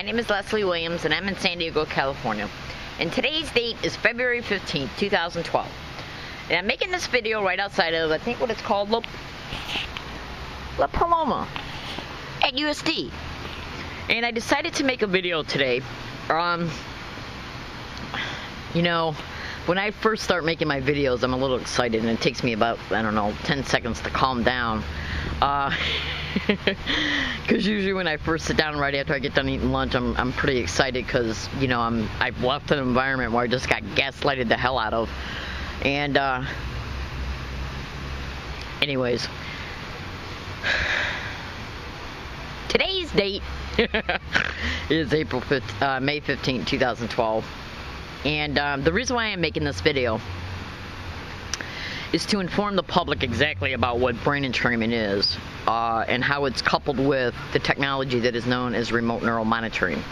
My name is Leslie Williams and I'm in San Diego, California. And today's date is February 15th, 2012. And I'm making this video right outside of, I think what it's called, La Paloma at USD. And I decided to make a video today. You know, when I first start making my videos, I'm a little excited and it takes me about, I don't know, 10 seconds to calm down. Because usually when I first sit down right after I get done eating lunch, I'm pretty excited because, you know, I've left an environment where I just got gaslighted the hell out of. And anyways, today's date is May 15th, 2012. And the reason why I'm making this video is to inform the public exactly about what brain entrainment is and how it's coupled with the technology that is known as remote neural monitoring.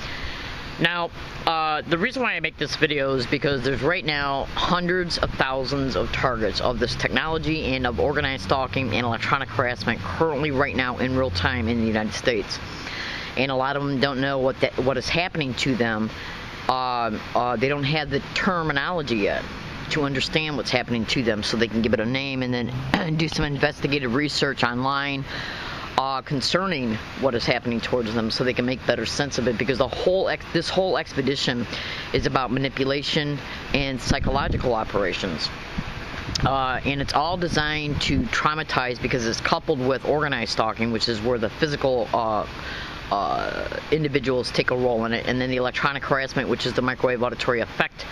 Now, the reason why I make this video is because there's right now hundreds of thousands of targets of this technology and of organized stalking and electronic harassment currently right now in real time in the United States. And a lot of them don't know what is happening to them. They don't have the terminology yet to understand what's happening to them, so they can give it a name and then do some investigative research online concerning what is happening towards them, so they can make better sense of it. Because this whole expedition is about manipulation and psychological operations, and it's all designed to traumatize, because it's coupled with organized stalking, which is where the physical individuals take a role in it, and then the electronic harassment, which is the microwave auditory effect,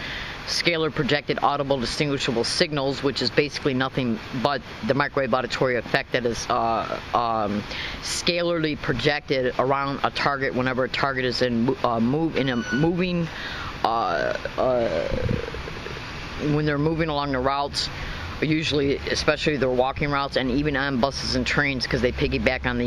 scalar projected audible distinguishable signals, which is basically nothing but the microwave auditory effect that is scalarly projected around a target whenever a target is in moving when they're moving along the routes, usually, especially their walking routes, and even on buses and trains, because they piggyback on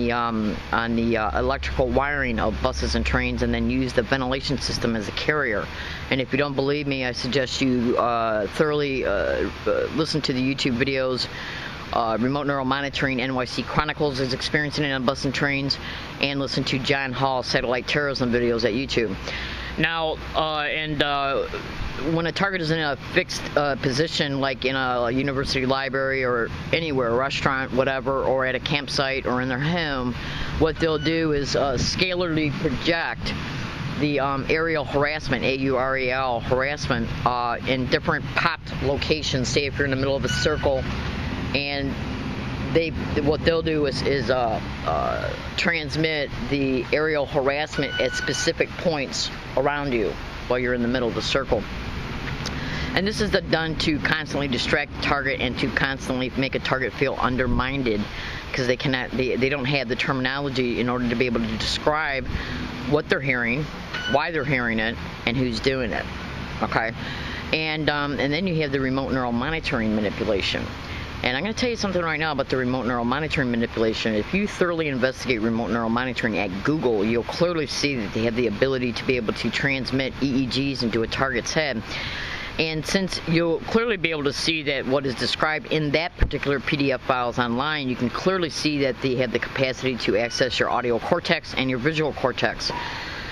the electrical wiring of buses and trains, and then use the ventilation system as a carrier. And if you don't believe me, I suggest you thoroughly listen to the YouTube videos. Remote Neural Monitoring NYC Chronicles is experiencing it on bus and trains, and listen to John Hall satellite terrorism videos at YouTube. Now, when a target is in a fixed position, like in a university library or anywhere, a restaurant, whatever, or at a campsite or in their home, what they'll do is scalarly project the aerial harassment, AUREL harassment, in different popped locations. Say if you're in the middle of a circle, and what they'll do is transmit the aerial harassment at specific points around you while you're in the middle of the circle. And this is done to constantly distract the target and to constantly make a target feel undermined, because they don't have the terminology in order to be able to describe what they're hearing, why they're hearing it, and who's doing it. Okay, and then you have the remote neural monitoring manipulation. And I'm going to tell you something right now about the remote neural monitoring manipulation. If you thoroughly investigate remote neural monitoring at Google, you'll clearly see that they have the ability to be able to transmit EEGs into a target's head. And since you'll clearly be able to see that what is described in that particular PDF files online, you can clearly see that they have the capacity to access your audio cortex and your visual cortex.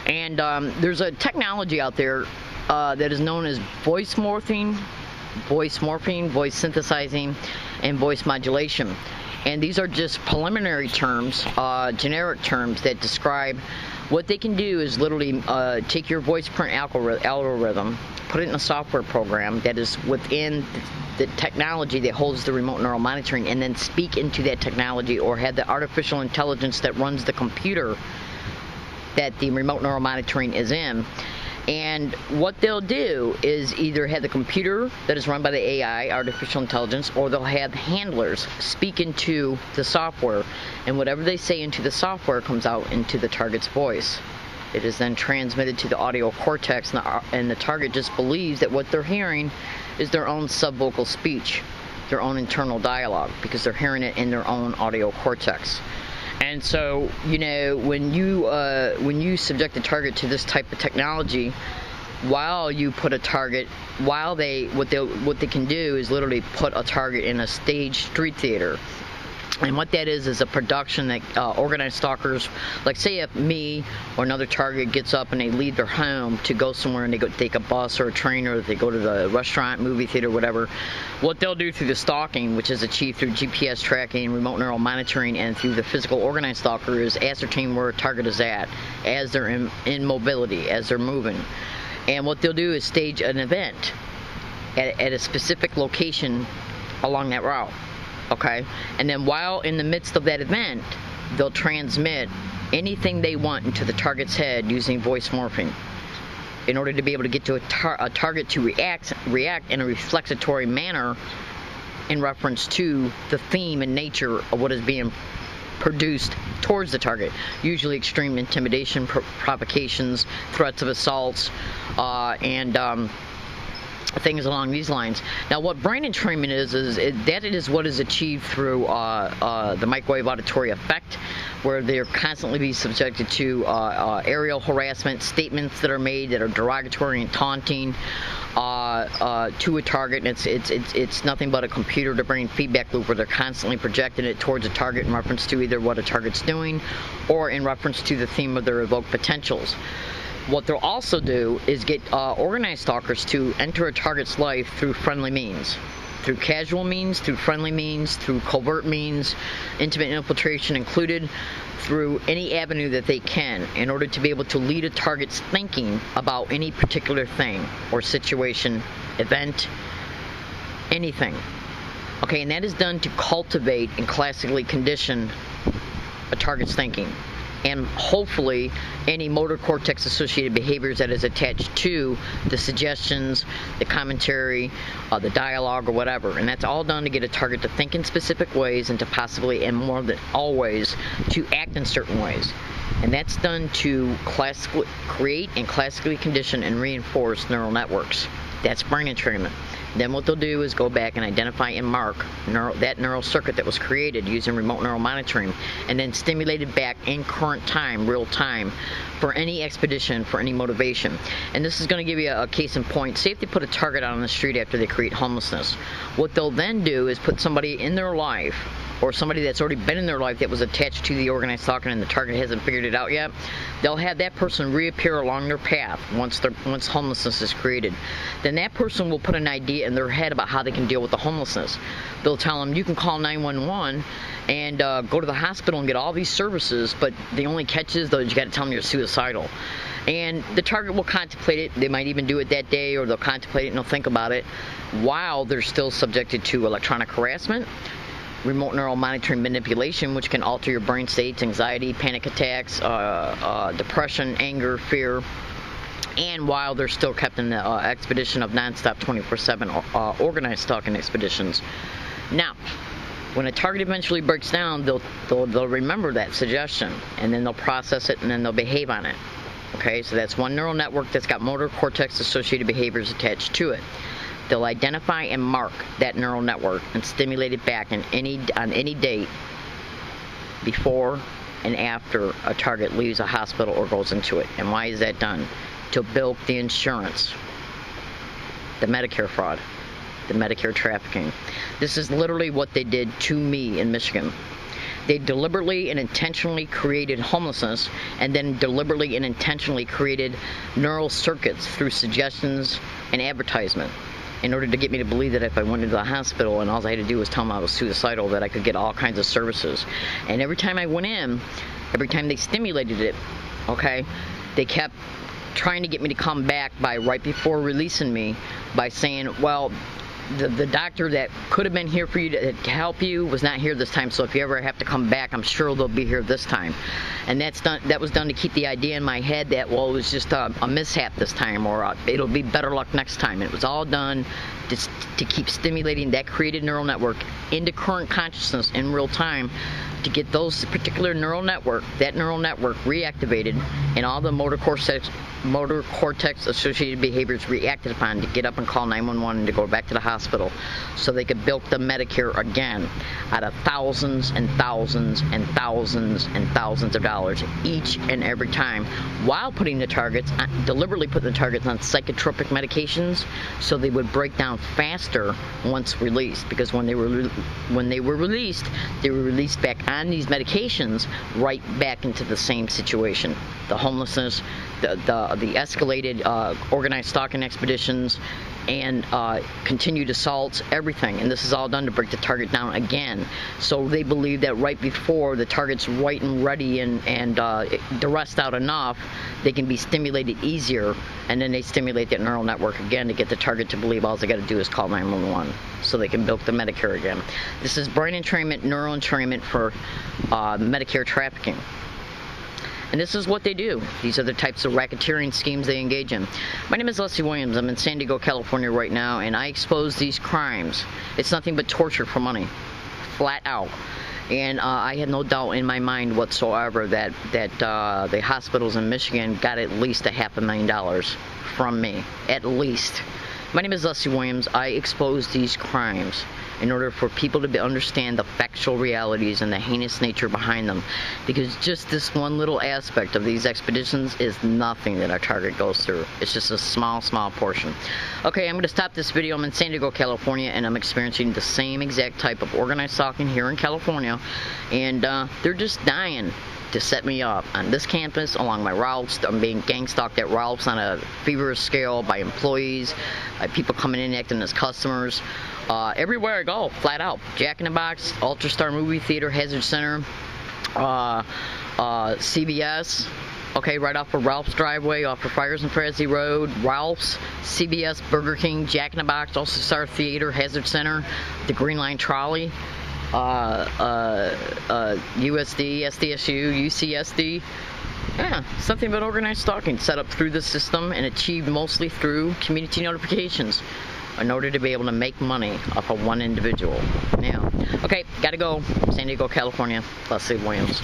And there's a technology out there that is known as voice morphing, voice synthesizing, and voice modulation. And these are just preliminary terms, generic terms that describe what they can do is literally take your voice print algorithm, put it in a software program that is within the technology that holds the remote neural monitoring, and then speak into that technology, or have the artificial intelligence that runs the computer that the remote neural monitoring is in. And what they'll do is either have the computer that is run by the AI, artificial intelligence, or they'll have handlers speak into the software, and whatever they say into the software comes out into the target's voice. It is then transmitted to the audio cortex, and the target just believes that what they're hearing is their own subvocal speech, their own internal dialogue, because they're hearing it in their own audio cortex. And so, you know, when you subject the target to this type of technology, while you put a target, what they can do is literally put a target in a staged street theater, And what that is a production that organized stalkers, like say if me or another target gets up and they leave their home to go somewhere and they go take a bus or a train, or they go to the restaurant, movie theater, whatever, what they'll do through the stalking, which is achieved through GPS tracking, remote neural monitoring, and through the physical organized stalker, is ascertain where a target is at as they're in mobility, as they're moving. And what they'll do is stage an event at a specific location along that route. Okay, and then while in the midst of that event, they'll transmit anything they want into the target's head using voice morphing in order to be able to get to a target to react in a reflexatory manner in reference to the theme and nature of what is being produced towards the target. Usually extreme intimidation, provocations, threats of assaults, and things along these lines. Now, what brain entrainment is what is achieved through the microwave auditory effect, where they're constantly being subjected to aerial harassment, statements that are made that are derogatory and taunting to a target, and it's nothing but a computer-to-brain feedback loop where they're constantly projecting it towards a target in reference to either what a target's doing or in reference to the theme of their evoked potentials. What they'll also do is get organized stalkers to enter a target's life through friendly means, through casual means, through friendly means, through covert means, intimate infiltration included, through any avenue that they can, in order to be able to lead a target's thinking about any particular thing or situation, event, anything. Okay, and that is done to cultivate and classically condition a target's thinking, and hopefully any motor cortex associated behaviors that is attached to the suggestions, the commentary, the dialogue, or whatever. And that's all done to get a target to think in specific ways and to possibly, and more than always, to act in certain ways. And that's done to create and classically condition and reinforce neural networks. That's brain entrainment. Then what they'll do is go back and identify and mark that neural circuit that was created using remote neural monitoring, and then stimulate it back in current time, real time, for any expedition, for any motivation. And this is going to give you a case in point. Say if they put a target out on the street after they create homelessness. What they'll then do is put somebody in their life, or somebody that's already been in their life that was attached to the organized stalker and the target hasn't figured it out yet. They'll have that person reappear along their path once homelessness is created. Then that person will put an idea in their head about how they can deal with the homelessness. They'll tell them, you can call 911 and go to the hospital and get all these services, but the only catch is, though, you got to tell them you're suicidal. And the target will contemplate it. They might even do it that day, or they'll contemplate it and they'll think about it while they're still subjected to electronic harassment, remote neural monitoring manipulation, which can alter your brain states, anxiety, panic attacks, depression, anger, fear, and while they're still kept in the expedition of non-stop 24/7 organized stalking expeditions. Now, when a target eventually breaks down, they'll remember that suggestion, and then they'll process it, and then they'll behave on it. Okay, so that's one neural network that's got motor cortex associated behaviors attached to it. They'll identify and mark that neural network and stimulate it back on any date before and after a target leaves a hospital or goes into it. And why is that done? To bilk the insurance, the Medicare fraud, the Medicare trafficking. This is literally what they did to me in Michigan. They deliberately and intentionally created homelessness, and then deliberately and intentionally created neural circuits through suggestions and advertisement, in order to get me to believe that if I went into the hospital and all I had to do was tell them I was suicidal, that I could get all kinds of services. And every time I went in, every time they stimulated it, okay, they kept trying to get me to come back by right before releasing me by saying, well, the doctor that could have been here for you to help you was not here this time, so if you ever have to come back, I'm sure they'll be here this time. And that was done to keep the idea in my head that, well, it was just a mishap this time, or it'll be better luck next time. It was all done to keep stimulating that created neural network into current consciousness in real time, to get those particular neural network reactivated and all the motor cortex associated behaviors reacted upon, to get up and call 911 and to go back to the hospital, so they could bilk the Medicare again out of thousands and thousands and thousands and thousands of dollars each and every time, while deliberately putting the targets on psychotropic medications, so they would break down faster once released. Because when they were released, they were released back on these medications, right back into the same situation: the homelessness, the escalated organized stalking expeditions, and continued assaults, everything. And this is all done to break the target down again. So they believe that right before the target's right and ready and duressed out enough, they can be stimulated easier, and then they stimulate that neural network again to get the target to believe all they got to do is call 911, so they can bilk the Medicare again. This is brain entrainment, neural entrainment for Medicare trafficking. And this is what they do. These are the types of racketeering schemes they engage in. My name is Leslie Williams. I'm in San Diego, California right now, and I expose these crimes. It's nothing but torture for money, flat out. And I had no doubt in my mind whatsoever that the hospitals in Michigan got at least $500,000 from me, at least. My name is Leslie Williams. I expose these crimes in order for people to understand the factual realities and the heinous nature behind them. Because just this one little aspect of these expeditions is nothing that our target goes through. It's just a small, small portion. Okay, I'm going to stop this video. I'm in San Diego, California, and I'm experiencing the same exact type of organized stalking here in California. And they're just dying to set me up on this campus, along my routes. I'm being gang stalked at routes on a feverish scale by employees, by people coming in acting as customers. Everywhere I go, flat out. Jack in the Box, Ultra-Star Movie Theater, Hazard Center, CVS, okay, right off of Ralph's driveway, off of Friars and Frazee Road, Ralph's, CVS, Burger King, Jack in the Box, Ultra-Star Theater, Hazard Center, the Green Line Trolley, USD, SDSU, UCSD. Yeah, something but organized stalking set up through the system and achieved mostly through community notifications in order to be able to make money off of one individual. Now, okay, gotta go. San Diego, California. Leslie Williams.